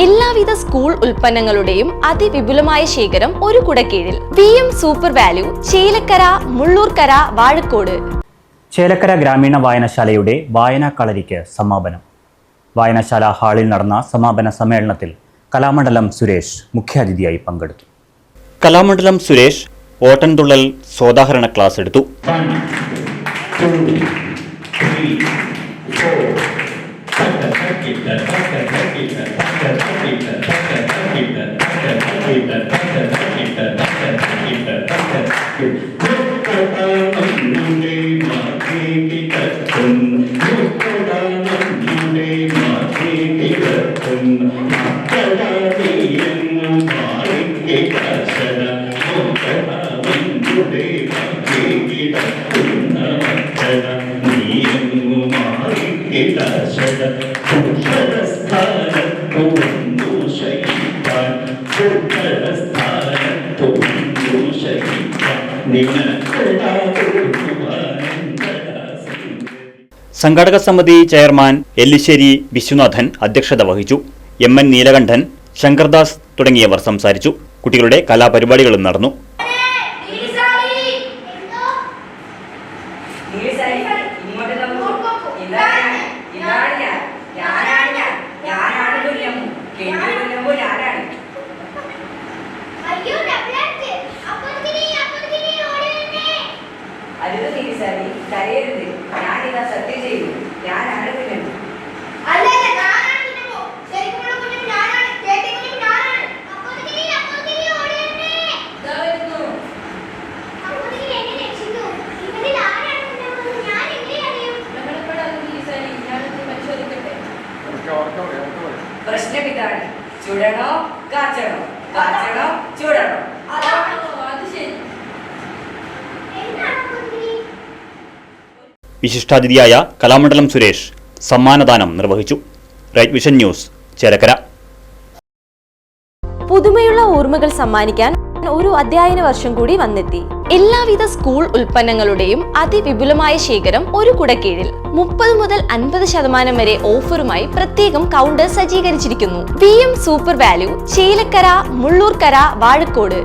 എല്ലാവിധ സ്കൂൾ ഉൽപ്പന്നങ്ങളുടെയും അതിവിപുലമായ ശേഖരം ഒരു കുടക്കീഴിൽ. VM super value, Chelakkara, Mullurkara, Vazhakkode. Chelakkara ഗ്രാമീണ വായനശാലയുടെ വായനാ കളരിക്ക് സമാപനം. വായനശാല ഹാളിൽ നടന്ന സമാപന സമ്മേളനത്തിൽ കലാമണ്ഡലം സുരേഷ് മുഖ്യാതിഥിയായി പങ്കെടുത്തു. കലാമണ്ഡലം സുരേഷ് ഓട്ടൻതുള്ളൽ സോദാഹരണ ക്ലാസ് എടുത്തു. സംഘാടക സമിതി ചെയർമാൻ എല്ലിശ്ശേരി വിശ്വനാഥൻ അധ്യക്ഷത വഹിച്ചു. MN നീലകണ്ഠൻ, ശങ്കർദാസ് തുടങ്ങിയവർ സംസാരിച്ചു. കുട്ടികളുടെ കലാപരിപാടികളും നടന്നു. പ്രശ്നം ഇതാണ്, ചുടണോ കാച്ചണോ, കാച്ചണോ ചുടണോ. വിശിഷ്ടാതിഥിയായ കലാമണ്ഡലം സുരേഷ് സമ്മാനദാനം നിർവഹിച്ചു. Right Vision News, Chelakkara. പുതുമയുള്ള ഓർമ്മകൾ സമ്മാനിക്കാൻ ഒരു അധ്യയന വർഷം കൂടി വന്നെത്തി. എല്ലാവിധ സ്കൂൾ ഉൽപ്പന്നങ്ങളുടെയും അതിവിപുലമായ ശേഖരം ഒരു കുടക്കീഴിൽ. 30 മുതൽ 50% വരെ ഓഫറുമായി പ്രത്യേകം കൗണ്ടർ സജ്ജീകരിച്ചിരിക്കുന്നു. VM super value, Chelakkara, Mullurkara, Vazhakkode.